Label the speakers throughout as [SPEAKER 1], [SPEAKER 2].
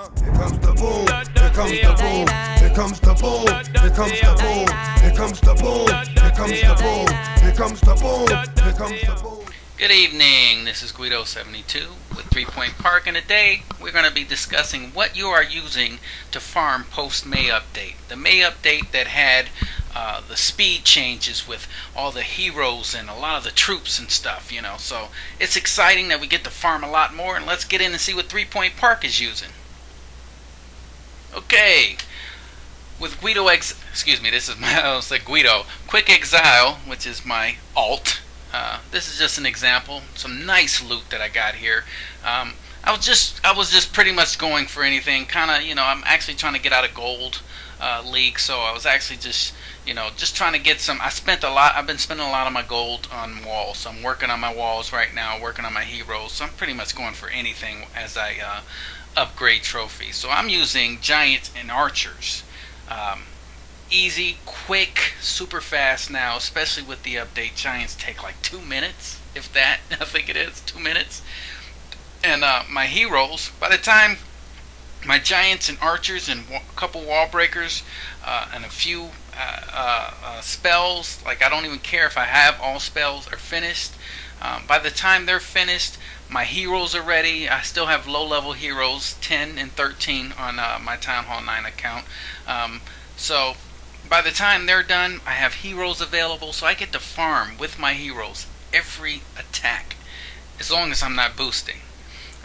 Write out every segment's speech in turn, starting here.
[SPEAKER 1] Here comes the boom, here comes the boom, here comes the boom, here comes the boom, here comes the boom, here comes the boom, here comes the boom, here comes the boom.
[SPEAKER 2] Good evening, this is Guido72 with 3 Point Park, and today we're going to be discussing what you are using to farm post-May update. The May update that had the speed changes with all the heroes and a lot of the troops and stuff, you know. So it's exciting that we get to farm a lot more, and let's get in and see what 3 Point Park is using. Okay, with Guido this is my, I was like Guido, Quick Exile, which is my alt. This is just an example, some nice loot that I got here. I was just pretty much going for anything, kind of, you know, I'm actually trying to get out of gold league, so I was actually just, you know, just trying to get some. I've been spending a lot of my gold on walls, so I'm working on my walls right now, working on my heroes, so I'm pretty much going for anything as I upgrade trophies. So I'm using giants and archers. Easy, quick, super fast now, especially with the update. Giants take like 2 minutes, if that. I think it is 2 minutes. And my heroes, by the time my giants and archers and a couple wall breakers and a few spells, like I don't even care if I have all spells are finished. By the time they're finished, my heroes are ready. I still have low level heroes, 10 and 13 on my Town Hall 9 account. So by the time they're done, I have heroes available, so I get to farm with my heroes every attack, as long as I'm not boosting.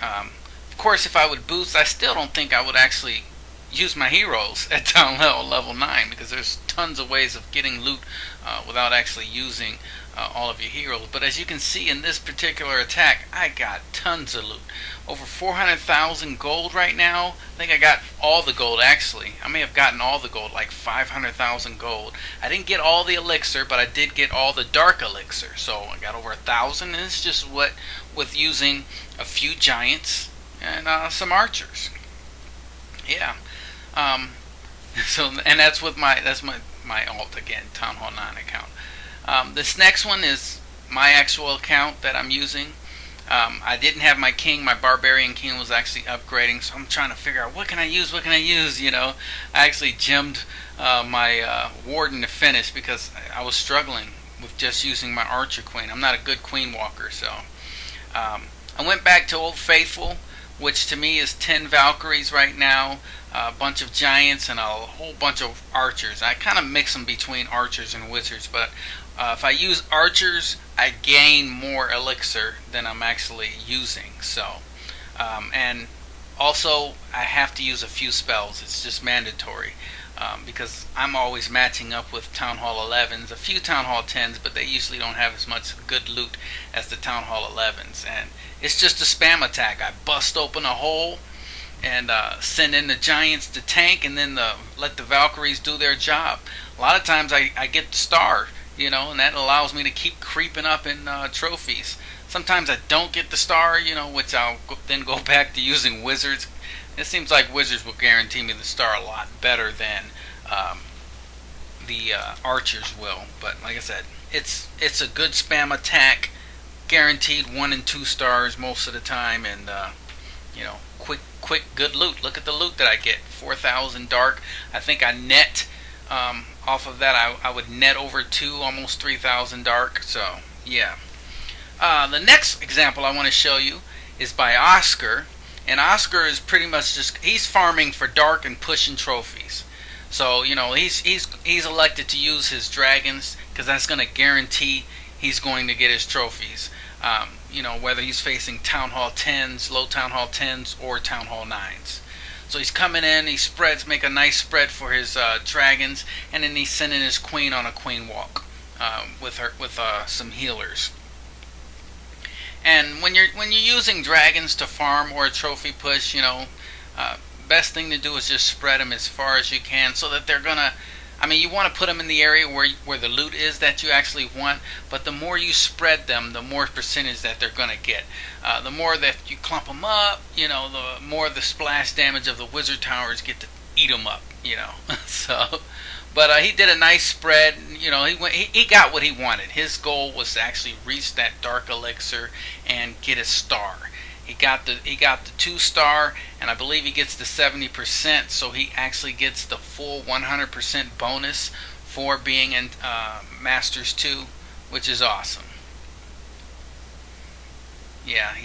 [SPEAKER 2] Of course, if I would boost, I still don't think I would actually use my heroes at town level 9, because there's tons of ways of getting loot without actually using all of your heroes. But as you can see in this particular attack, I got tons of loot. Over 400,000 gold right now. I think I got all the gold, actually. I may have gotten all the gold, like 500,000 gold. I didn't get all the elixir, but I did get all the dark elixir. So I got over 1,000, and it's just what with using a few giants and some archers. Yeah. So, and that's with my alt again, Town Hall 9 account. This next one is my actual account that I'm using. I didn't have my king. My barbarian king was actually upgrading, so I'm trying to figure out what can I use, you know. I actually gemmed my warden to finish because I was struggling with just using my archer queen. I'm not a good queen walker, so I went back to Old Faithful, which to me is 10 Valkyries right now, a bunch of giants, and a whole bunch of archers. I kind of mix them between archers and wizards, but if I use archers, I gain more elixir than I'm actually using. So, and also I have to use a few spells. It's just mandatory because I'm always matching up with Town Hall 11s, a few Town Hall 10s, but they usually don't have as much good loot as the Town Hall 11s. And it's just a spam attack. I bust open a hole and send in the giants to tank, and then let the Valkyries do their job. A lot of times I get the star, you know, and that allows me to keep creeping up in trophies. Sometimes I don't get the star, you know, which I'll then go back to using wizards. It seems like wizards will guarantee me the star a lot better than the archers will. But like I said, it's a good spam attack, guaranteed 1 and 2 stars most of the time, and you know, quick good loot. Look at the loot that I get. 4,000 dark. I think I net off of that. I would net over 2, almost 3,000 dark. So yeah. The next example I want to show you is by Oscar, and Oscar is pretty much just, he's farming for dark and pushing trophies. So you know, he's elected to use his dragons because that's going to guarantee he's going to get his trophies. You know, whether he's facing Town Hall 10s, low Town Hall 10s, or Town Hall 9s. So he's coming in, he spreads, make a nice spread for his dragons, and then he's sending his queen on a queen walk with some healers. And when you're using dragons to farm or a trophy push, you know, best thing to do is just spread them as far as you can, so that they're gonna, I mean, you want to put them in the area where the loot is that you actually want, but the more you spread them, the more percentage that they're going to get. The more that you clump them up, you know, the more the splash damage of the wizard towers get to eat them up, you know. So, but he did a nice spread. You know, he got what he wanted. His goal was to actually reach that dark elixir and get a star. He got the 2-star, and I believe he gets the 70%, so he actually gets the full 100% bonus for being in Masters 2, which is awesome. Yeah,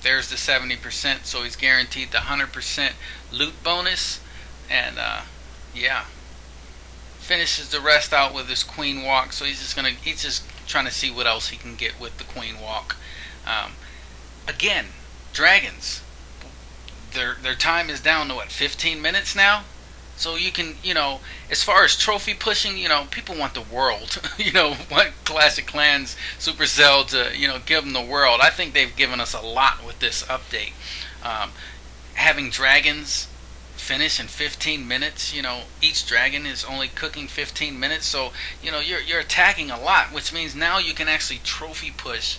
[SPEAKER 2] there's the 70%, so he's guaranteed the 100% loot bonus, and yeah, finishes the rest out with his queen walk. So he's just trying to see what else he can get with the queen walk. Again, dragons, their time is down to what, 15 minutes now. So you can, as far as trophy pushing, people want the world. Want Clash of Clans Supercell to, give them the world. I think they've given us a lot with this update. Having dragons finish in 15 minutes, each dragon is only cooking 15 minutes. So, you're attacking a lot, which means now you can actually trophy push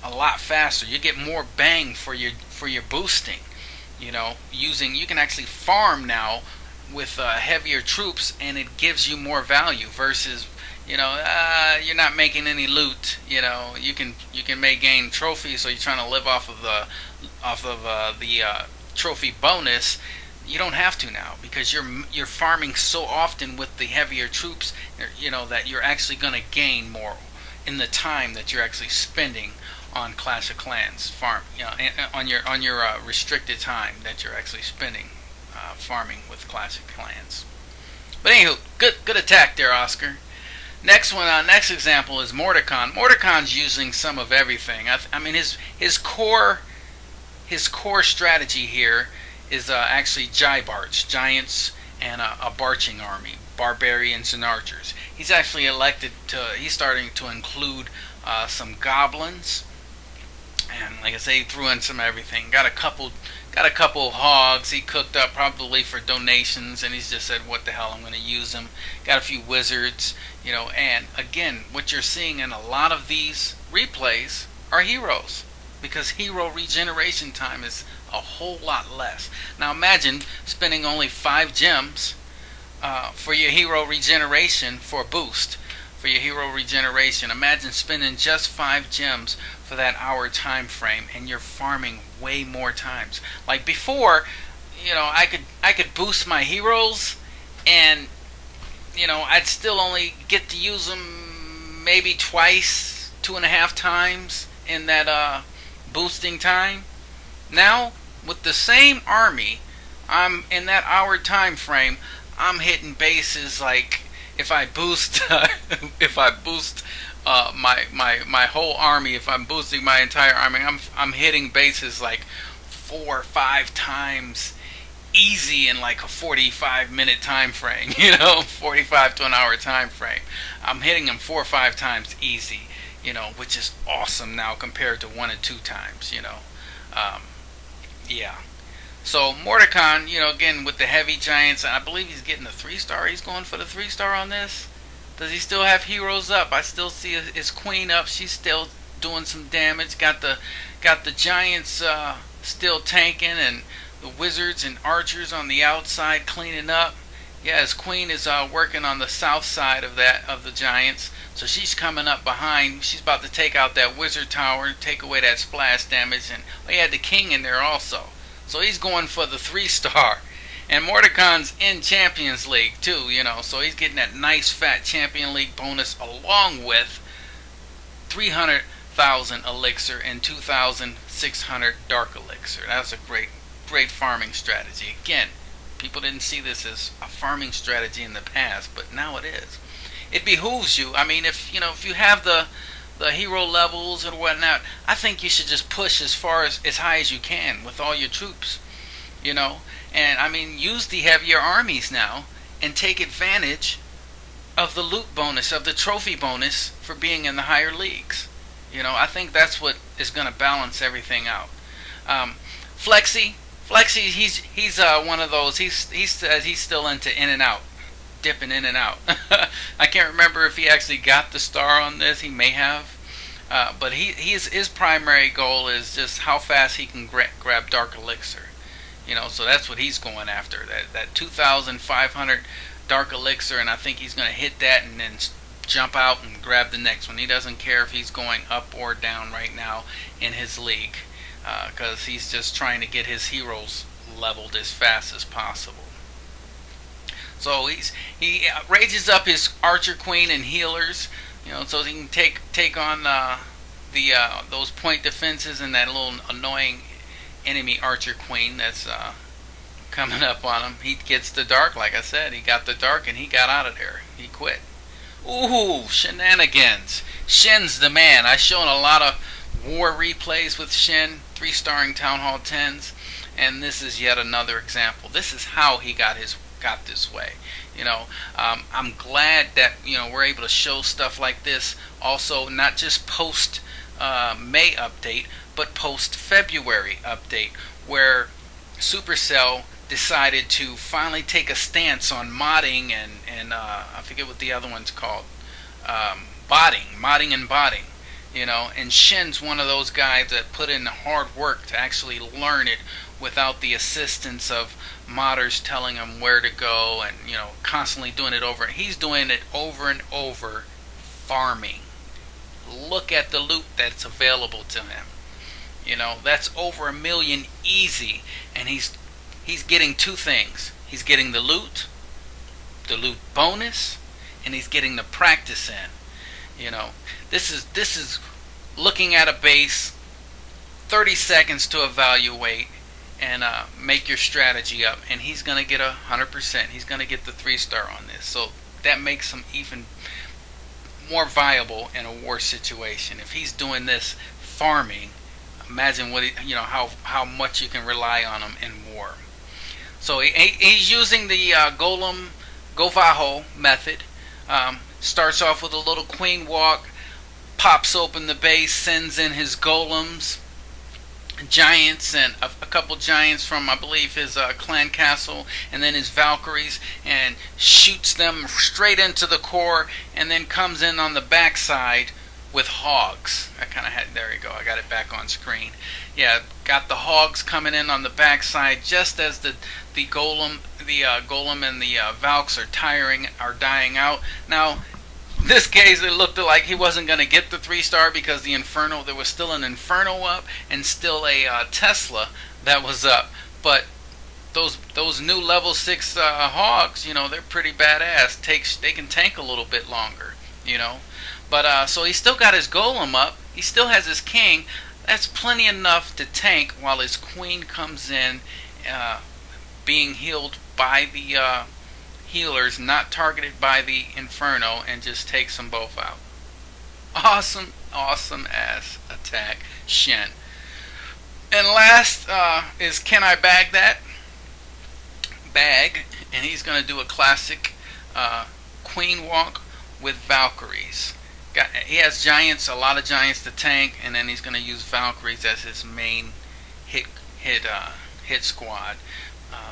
[SPEAKER 2] a lot faster. You get more bang for your boosting. You can actually farm now with heavier troops, and it gives you more value versus you're not making any loot. You may gain trophies, so you're trying to live off of the trophy bonus. You don't have to now, because you're farming so often with the heavier troops, that you're actually going to gain more in the time that you're actually spending on Clash of Clans farm, on your restricted time that you're actually spending farming with Clash of Clans. But anywho, good attack there, Oscar. Next example is Mordecon. Mordecon's using some of everything. I mean, his core strategy here is actually Gybarch, giants, and a barching army, barbarians and archers. He's actually he's starting to include some goblins. And like I say, he threw in some everything. Got a couple hogs he cooked up probably for donations, and he's just said, "What the hell? I'm going to use them." Got a few wizards, And again, what you're seeing in a lot of these replays are heroes, because hero regeneration time is a whole lot less. Now imagine spending only 5 gems for your hero regeneration for a boost. For your hero regeneration, imagine spending just 5 gems for that hour time frame, and you're farming way more times. Like before, I could boost my heroes, and I'd still only get to use them maybe twice, 2.5 times in that boosting time. Now with the same army, I'm in that hour time frame. I'm hitting bases like, if I boost my whole army, if I'm boosting my entire army, I'm hitting bases like 4 or 5 times easy in like a 45-minute time frame. 45 to an hour time frame. I'm hitting them 4 or 5 times easy. Which is awesome now compared to 1 and 2 times. Yeah. So Mordecon, again with the heavy giants, and I believe he's getting the 3-star. He's going for the 3-star on this. Does he still have heroes up? I still see his queen up. She's still doing some damage. Got the giants still tanking, and the wizards and archers on the outside cleaning up. Yeah, his queen is working on the south side of the giants. So she's coming up behind. She's about to take out that wizard tower, take away that splash damage, and he had the king in there also. So he's going for the 3-star. And Mordecon's in Champions League too, so he's getting that nice fat Champion League bonus, along with 300,000 elixir and 2,600 dark elixir. That's a great farming strategy. Again, people didn't see this as a farming strategy in the past, but now it is. It behooves you. I mean, if you have the hero levels and whatnot, I think you should just push as high as you can with all your troops. And I mean, use the heavier armies now and take advantage of the loot bonus, of the trophy bonus for being in the higher leagues. I think that's what is going to balance everything out. Flexi, he's one of those. He says he's still into in and out, dipping in and out. I can't remember if he actually got the star on this. He may have, but his primary goal is just how fast he can grab dark elixir. So that's what he's going after. That 2,500 dark elixir, and I think he's going to hit that and then jump out and grab the next one. He doesn't care if he's going up or down right now in his league. because he's just trying to get his heroes leveled as fast as possible. So he raises up his archer queen and healers, so he can take on those point defenses and that little annoying enemy archer queen that's coming up on him. He gets the dark, like I said. He got the dark and he got out of there. He quit. Ooh, shenanigans. Shin's the man. I've shown a lot of war replays with Shin, 3-starring Town Hall 10s, and this is yet another example. This is how he got this way. I'm glad that we're able to show stuff like this also, not just post May update, but post February update, where Supercell decided to finally take a stance on modding and I forget what the other one's called, modding and botting. And Shin's one of those guys that put in the hard work to actually learn it without the assistance of modders telling him where to go and constantly doing it over. He's doing it over and over, farming. Look at the loot that's available to him. That's over 1 million easy, and he's getting 2 things. He's getting the loot bonus, and he's getting the practice in. This is looking at a base, 30 seconds to evaluate and make your strategy up, and he's going to get 100%. He's going to get the 3-star on this, so that makes him even more viable in a war situation. If he's doing this farming, imagine what how much you can rely on him in war. So he's using the Golem Govaho method. Starts off with a little queen walk, pops open the base, sends in his golems, giants, and a couple giants from, I believe, his clan castle, and then his Valkyries, and shoots them straight into the core, and then comes in on the backside with hogs. There you go, I got it back on screen. Yeah, got the hogs coming in on the backside just as the golem and the Valks are dying out. Now, this case, it looked like he wasn't going to get the 3-star because there was still an Inferno up and still a Tesla that was up. But those new level 6 hogs, they're pretty badass. They can tank a little bit longer, But so he still got his golem up. He still has his king. That's plenty enough to tank while his queen comes in, being healed by the healers, not targeted by the Inferno, and just takes them both out. Awesome ass attack, Shen. And last is Can I Bag That? Bag, and he's going to do a classic queen walk with Valkyries. He has giants, a lot of giants to tank, and then he's going to use Valkyries as his main hit squad,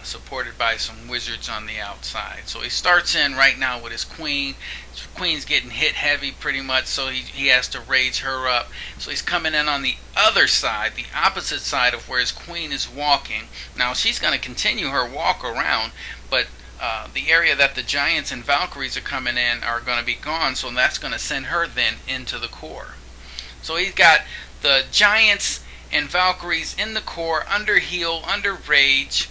[SPEAKER 2] supported by some wizards on the outside. So he starts in right now with his queen. His queen's getting hit heavy pretty much, so he has to rage her up. So he's coming in on the other side, the opposite side of where his queen is walking. Now she's going to continue her walk around, but the area that the giants and Valkyries are coming in are going to be gone, so that's going to send her then into the core. So he's got the giants and Valkyries in the core, under heal, under rage.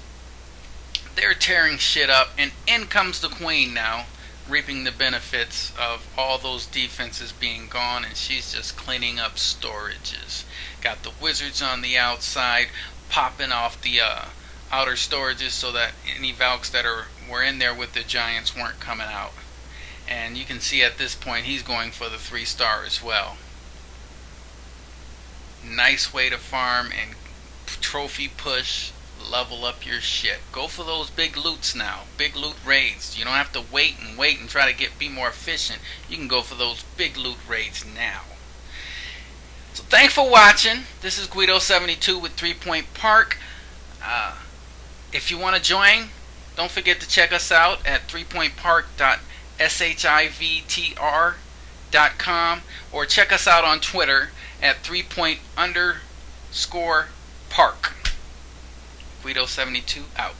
[SPEAKER 2] They're tearing shit up, and in comes the queen now, reaping the benefits of all those defenses being gone, and she's just cleaning up storages. Got the wizards on the outside, popping off the outer storages so that any Valks that were in there with the giants weren't coming out. And you can see at this point he's going for the 3-star as well. Nice way to farm and trophy push, level up your shit. Go for those big loots now, big loot raids. You don't have to wait and try to be more efficient. You can go for those big loot raids now. So thanks for watching. This is Guido72 with 3 Point Park. If you want to join, don't forget to check us out at 3pointpark.shivtr.com, or check us out on Twitter at 3point_park. Guido72 out.